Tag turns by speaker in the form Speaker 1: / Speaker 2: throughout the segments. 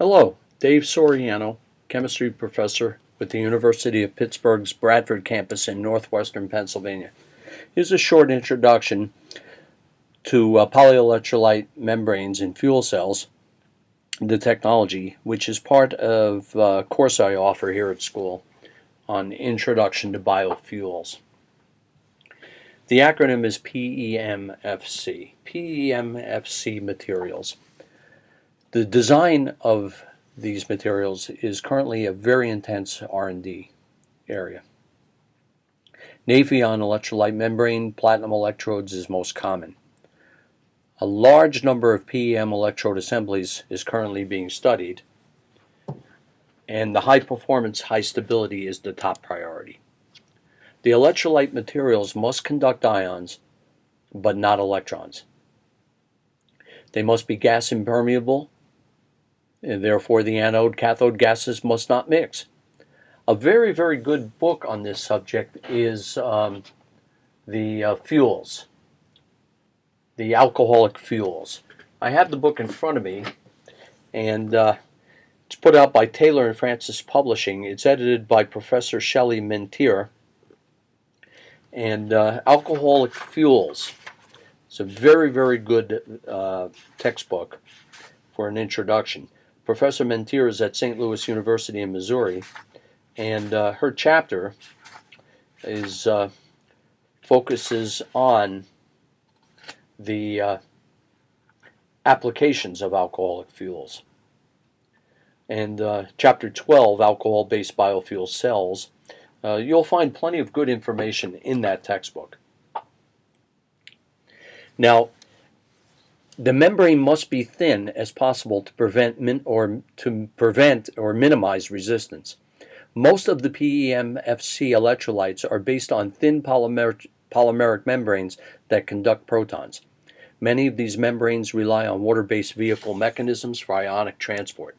Speaker 1: Hello, Dave Soriano, chemistry professor with the University of Pittsburgh's Bradford campus in northwestern Pennsylvania. Here's a short introduction to polyelectrolyte membranes in fuel cells, the technology, which is part of a course I offer here at school on Introduction to Biofuels. The acronym is PEMFC, PEMFC Materials. The design of these materials is currently a very intense R&D area. Nafion electrolyte membrane platinum electrodes is most common. A large number of PEM electrode assemblies is currently being studied, and the high performance, high stability is the top priority. The electrolyte materials must conduct ions, but not electrons. They must be gas impermeable, and therefore the anode cathode gases must not mix. A very, very good book on this subject is the fuels, the alcoholic fuels. I have the book in front of me, and it's put out by Taylor and Francis Publishing. It's edited by Professor Shelley Mintier. And alcoholic fuels. It's a very, very good textbook for an introduction. Professor Mintier is at St. Louis University in Missouri, and her chapter is focuses on the applications of alcoholic fuels. And chapter 12, alcohol-based biofuel cells, you'll find plenty of good information in that textbook. Now, the membrane must be thin as possible to prevent or minimize resistance. Most of the PEMFC electrolytes are based on thin polymeric membranes that conduct protons. Many of these membranes rely on water-based vehicle mechanisms for ionic transport.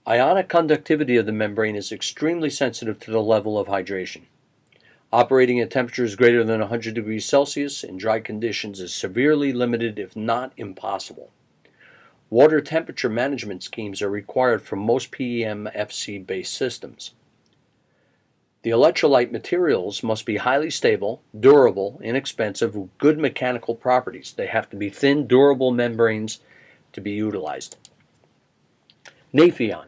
Speaker 1: Ionic conductivity of the membrane is extremely sensitive to the level of hydration. Operating at temperatures greater than 100 degrees Celsius in dry conditions is severely limited, if not impossible. Water temperature management schemes are required for most PEMFC-based systems. The electrolyte materials must be highly stable, durable, inexpensive, with good mechanical properties. They have to be thin, durable membranes to be utilized. Nafion.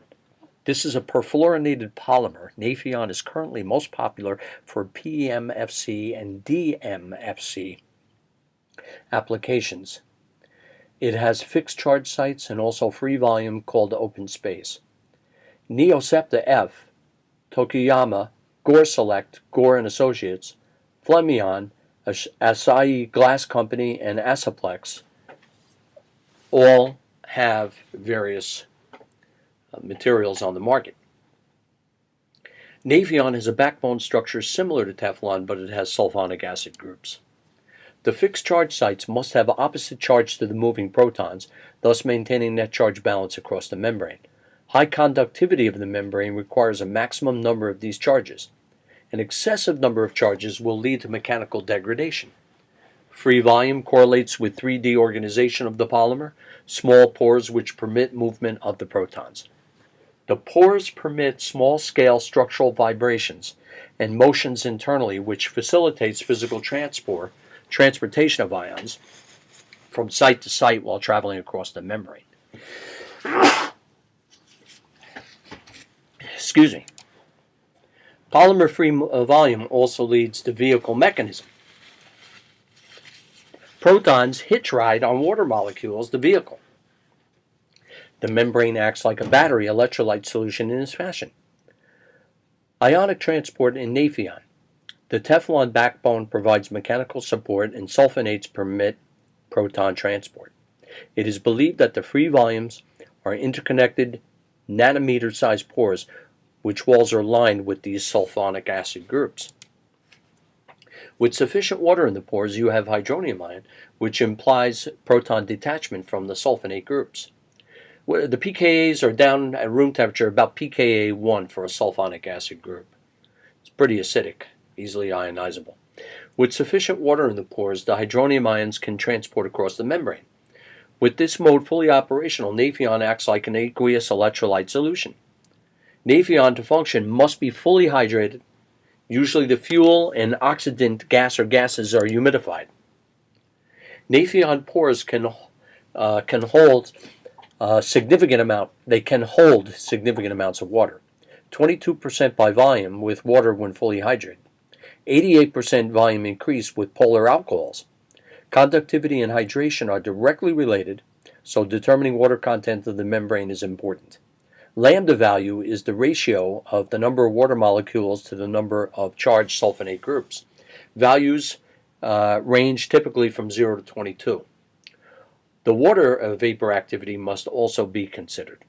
Speaker 1: This is a perfluorinated polymer. Nafion is currently most popular for PEMFC and DMFC applications. It has fixed charge sites and also free volume called open space. Neosepta F, Tokuyama, Gore Select, Gore and Associates, Flemion, Asahi Glass Company, and Asaplex all have various materials on the market. Nafion has a backbone structure similar to Teflon, but it has sulfonic acid groups. The fixed charge sites must have opposite charge to the moving protons, thus maintaining net charge balance across the membrane. High conductivity of the membrane requires a maximum number of these charges. An excessive number of charges will lead to mechanical degradation. Free volume correlates with 3D organization of the polymer, small pores which permit movement of the protons. The pores permit small-scale structural vibrations and motions internally, which facilitates physical transportation of ions from site to site while traveling across the membrane. Excuse me. Polymer-free volume also leads to vehicle mechanism. Protons hitch ride on water molecules, the vehicle. The membrane acts like a battery electrolyte solution in this fashion. Ionic transport in Nafion. The Teflon backbone provides mechanical support, and sulfonates permit proton transport. It is believed that the free volumes are interconnected nanometer-sized pores, which walls are lined with these sulfonic acid groups. With sufficient water in the pores, you have hydronium ion, which implies proton detachment from the sulfonate groups. The pKa's are down at room temperature, about pKa 1 for a sulfonic acid group. It's pretty acidic, easily ionizable. With sufficient water in the pores, the hydronium ions can transport across the membrane. With this mode fully operational, Nafion acts like an aqueous electrolyte solution. Nafion to function must be fully hydrated. Usually the fuel and oxidant gas or gases are humidified. Nafion pores can hold significant amounts of water, 22% by volume with water when fully hydrated, 88% volume increase with polar alcohols. Conductivity and hydration are directly related, so determining water content of the membrane is important. Lambda value is the ratio of the number of water molecules to the number of charged sulfonate groups. Values range typically from 0 to 22. The water vapor activity must also be considered.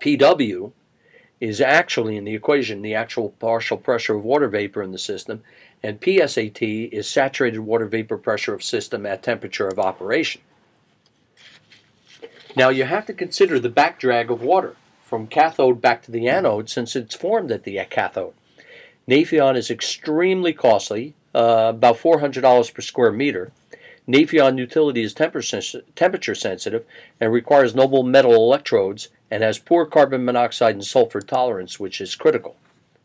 Speaker 1: PW is actually in the equation the actual partial pressure of water vapor in the system, and PSAT is saturated water vapor pressure of system at temperature of operation. Now you have to consider the backdrag of water from cathode back to the anode since it's formed at the cathode. Nafion is extremely costly, about $400 per square meter. Nafion utility is temperature sensitive and requires noble metal electrodes and has poor carbon monoxide and sulfur tolerance, which is critical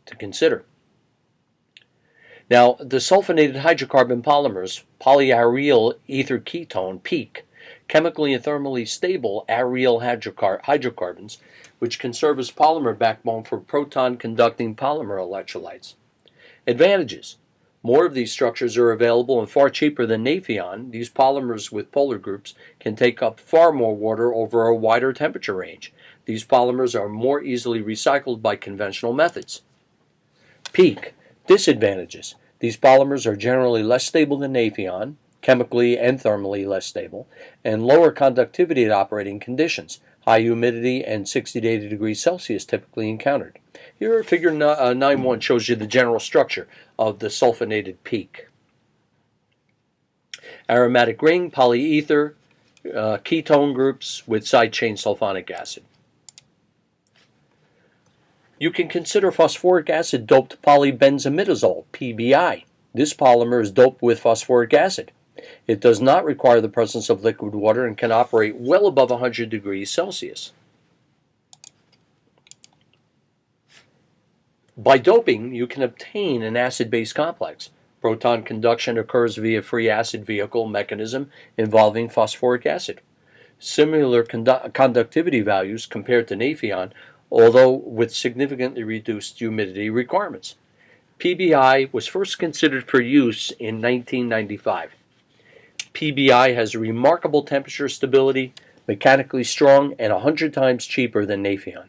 Speaker 1: to consider. Now, the sulfonated hydrocarbon polymers, polyaryletherketone, PEEK, chemically and thermally stable aryl hydrocarbons, which can serve as polymer backbone for proton-conducting polymer electrolytes. Advantages. More of these structures are available and far cheaper than Nafion. These polymers with polar groups can take up far more water over a wider temperature range. These polymers are more easily recycled by conventional methods. PEEK. Disadvantages. These polymers are generally less stable than Nafion, chemically and thermally less stable, and lower conductivity at operating conditions. High humidity and 60 to 80 degrees Celsius typically encountered. Here, figure 9.1 shows you the general structure of the sulfonated PEEK. Aromatic ring, polyether, ketone groups with side chain sulfonic acid. You can consider phosphoric acid doped polybenzimidazole, PBI. This polymer is doped with phosphoric acid. It does not require the presence of liquid water and can operate well above 100 degrees Celsius. By doping, you can obtain an acid-base complex. Proton conduction occurs via free acid vehicle mechanism involving phosphoric acid. Similar conductivity values compared to Nafion, although with significantly reduced humidity requirements. PBI was first considered for use in 1995. PBI has remarkable temperature stability, mechanically strong, and 100 times cheaper than Nafion.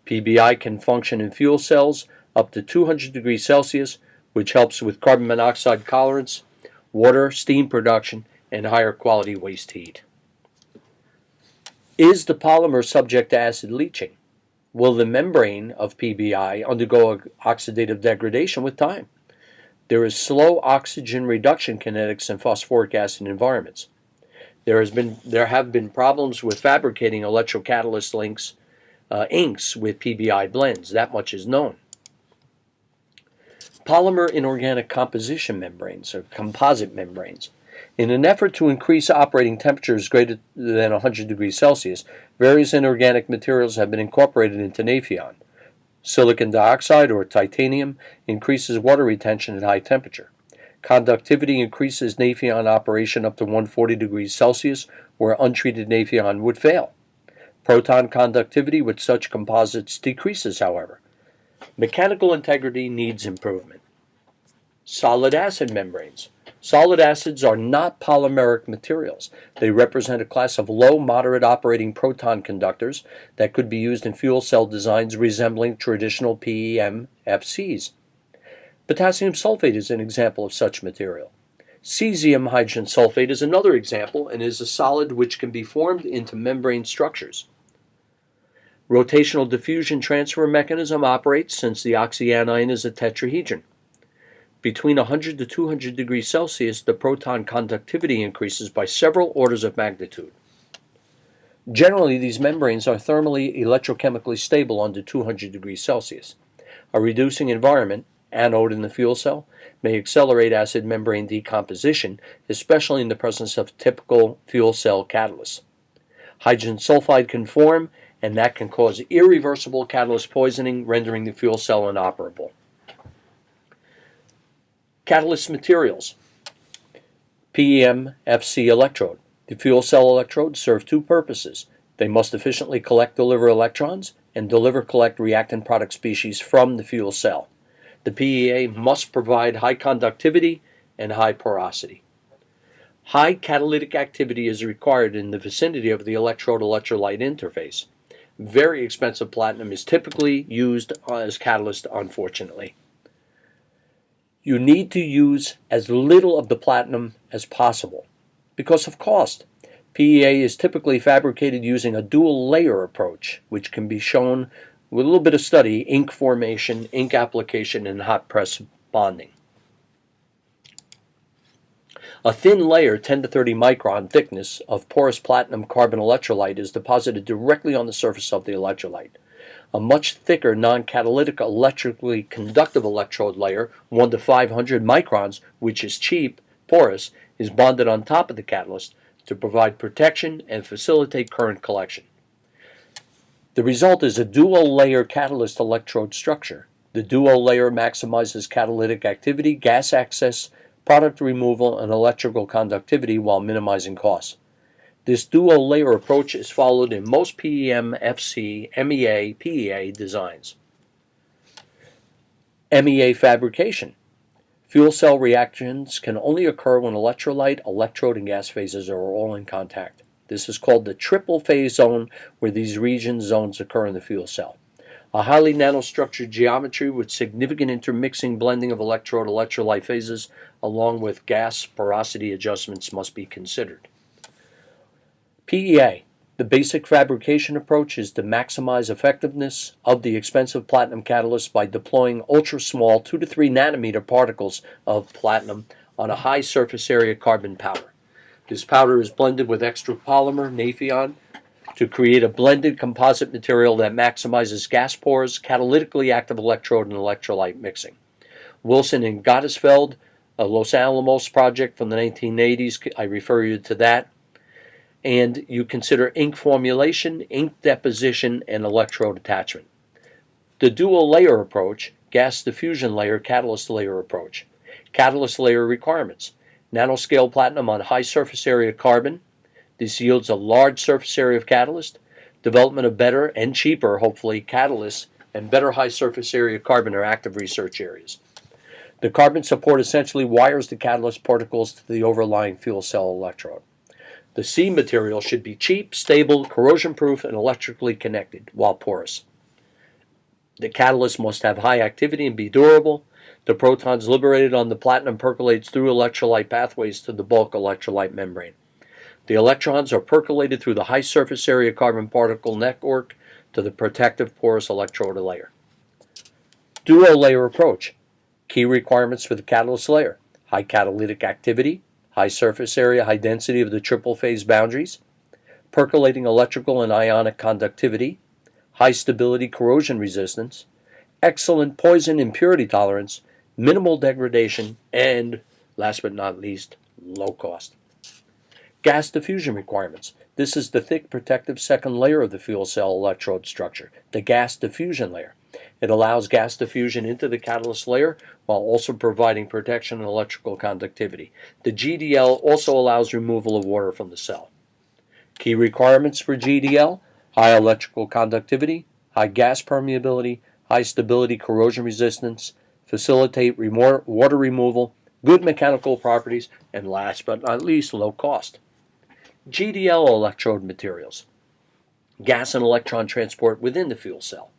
Speaker 1: PBI can function in fuel cells up to 200 degrees Celsius, which helps with carbon monoxide tolerance, water, steam production, and higher quality waste heat. Is the polymer subject to acid leaching? Will the membrane of PBI undergo oxidative degradation with time? There is slow oxygen reduction kinetics in phosphoric acid environments. There have been problems with fabricating electrocatalyst inks with PBI blends. That much is known. Polymer-Inorganic composition membranes, or composite membranes. In an effort to increase operating temperatures greater than 100 degrees Celsius, various inorganic materials have been incorporated into Nafion. Silicon dioxide, or titanium, increases water retention at high temperature. Conductivity increases Nafion operation up to 140 degrees Celsius, where untreated Nafion would fail. Proton conductivity with such composites decreases, however. Mechanical integrity needs improvement. Solid acid membranes. Solid acids are not polymeric materials. They represent a class of low-moderate operating proton conductors that could be used in fuel cell designs resembling traditional PEMFCs. Potassium sulfate is an example of such material. Cesium hydrogen sulfate is another example and is a solid which can be formed into membrane structures. Rotational diffusion transfer mechanism operates since the oxyanion is a tetrahedron. Between 100 to 200 degrees Celsius, the proton conductivity increases by several orders of magnitude. Generally, these membranes are thermally electrochemically stable under 200 degrees Celsius. A reducing environment, anode in the fuel cell, may accelerate acid membrane decomposition, especially in the presence of typical fuel cell catalysts. Hydrogen sulfide can form, and that can cause irreversible catalyst poisoning, rendering the fuel cell inoperable. Catalyst materials. PEMFC electrode. The fuel cell electrodes serve two purposes. They must efficiently deliver electrons, and collect reactant product species from the fuel cell. The PEA must provide high conductivity and high porosity. High catalytic activity is required in the vicinity of the electrode-electrolyte interface. Very expensive platinum is typically used as catalyst, unfortunately. You need to use as little of the platinum as possible because of cost. PEA is typically fabricated using a dual layer approach, which can be shown with a little bit of study: ink formation, ink application, and hot press bonding. A thin layer, 10 to 30 micron thickness, of porous platinum carbon electrolyte is deposited directly on the surface of the electrolyte. A much thicker non-catalytic electrically conductive electrode layer, 1 to 500 microns, which is cheap, porous, is bonded on top of the catalyst to provide protection and facilitate current collection. The result is a dual-layer catalyst electrode structure. The dual layer maximizes catalytic activity, gas access, product removal, and electrical conductivity while minimizing costs. This dual layer approach is followed in most PEMFC MEA PEA designs. MEA fabrication. Fuel cell reactions can only occur when electrolyte, electrode, and gas phases are all in contact. This is called the triple phase zone, where these zones occur in the fuel cell. A highly nanostructured geometry with significant intermixing blending of electrode-electrolyte phases along with gas porosity adjustments must be considered. PEA. The basic fabrication approach is to maximize effectiveness of the expensive platinum catalyst by deploying ultra-small 2 to 3 nanometer particles of platinum on a high surface area carbon powder. This powder is blended with extra polymer, Nafion, to create a blended composite material that maximizes gas pores, catalytically active electrode, and electrolyte mixing. Wilson and Gottesfeld, a Los Alamos project from the 1980s, I refer you to that. And you consider ink formulation, ink deposition, and electrode attachment. The dual layer approach, gas diffusion layer, catalyst layer approach. Catalyst layer requirements. Nanoscale platinum on high surface area carbon. This yields a large surface area of catalyst. Development of better and cheaper, hopefully, catalysts and better high surface area carbon are active research areas. The carbon support essentially wires the catalyst particles to the overlying fuel cell electrode. The C material should be cheap, stable, corrosion-proof, and electrically connected while porous. The catalyst must have high activity and be durable. The protons liberated on the platinum percolates through electrolyte pathways to the bulk electrolyte membrane. The electrons are percolated through the high surface area carbon particle network to the protective porous electrode layer. Dual layer approach. Key requirements for the catalyst layer: high catalytic activity, high surface area, high density of the triple phase boundaries, percolating electrical and ionic conductivity, high stability corrosion resistance, excellent poison impurity tolerance, minimal degradation, and, last but not least, low cost. Gas diffusion requirements. This is the thick protective second layer of the fuel cell electrode structure, the gas diffusion layer. It allows gas diffusion into the catalyst layer while also providing protection and electrical conductivity. The GDL also allows removal of water from the cell. Key requirements for GDL: high electrical conductivity, high gas permeability, high stability corrosion resistance, facilitate water removal, good mechanical properties, and last but not least, low cost. GDL Electrode Materials. Gas and electron transport within the fuel cell.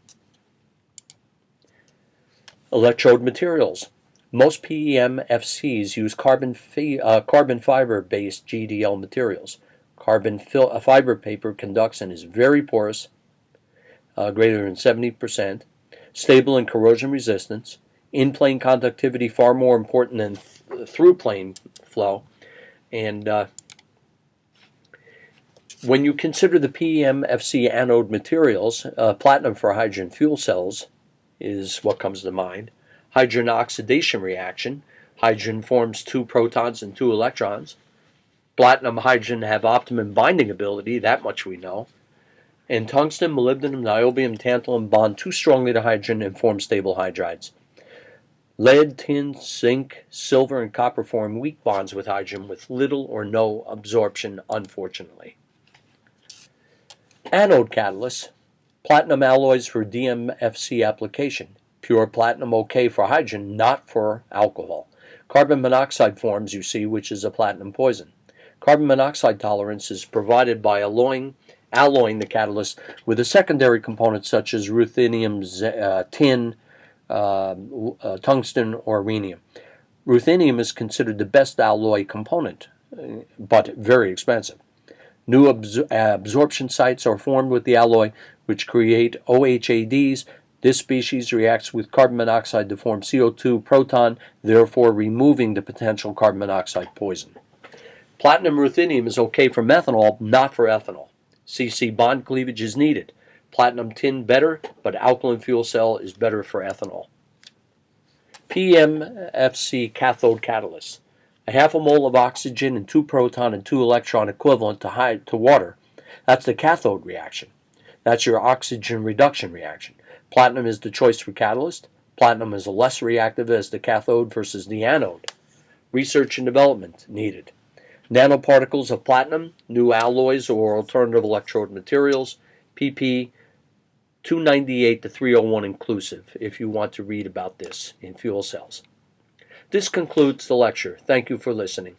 Speaker 1: Electrode materials. Most PEMFCs use carbon fiber-based GDL materials. Carbon fiber paper conducts and is very porous, greater than 70%, stable in corrosion resistance, in-plane conductivity far more important than through-plane flow, and when you consider the PEMFC anode materials, platinum for hydrogen fuel cells is what comes to mind. Hydrogen oxidation reaction. Hydrogen forms 2 protons and 2 electrons. Platinum and hydrogen have optimum binding ability, that much we know. And tungsten, molybdenum, niobium, tantalum bond too strongly to hydrogen and form stable hydrides. Lead, tin, zinc, silver, and copper form weak bonds with hydrogen with little or no absorption, unfortunately. Anode catalysts. Platinum alloys for DMFC application. Pure platinum okay for hydrogen, not for alcohol. Carbon monoxide forms, you see, which is a platinum poison. Carbon monoxide tolerance is provided by alloying the catalyst with a secondary component such as ruthenium, tin, tungsten, or rhenium. Ruthenium is considered the best alloy component, but very expensive. New absorption sites are formed with the alloy, which create OHADs. This species reacts with carbon monoxide to form CO2 proton, therefore removing the potential carbon monoxide poison. Platinum ruthenium is okay for methanol, not for ethanol. CC bond cleavage is needed. Platinum tin better, but alkaline fuel cell is better for ethanol. PEMFC cathode catalysts. A half a mole of oxygen and 2 proton and 2 electron equivalent to water. That's the cathode reaction. That's your oxygen reduction reaction. Platinum is the choice for catalyst. Platinum is less reactive as the cathode versus the anode. Research and development needed. Nanoparticles of platinum, new alloys or alternative electrode materials, PP 298 to 301 inclusive, if you want to read about this in fuel cells. This concludes the lecture. Thank you for listening.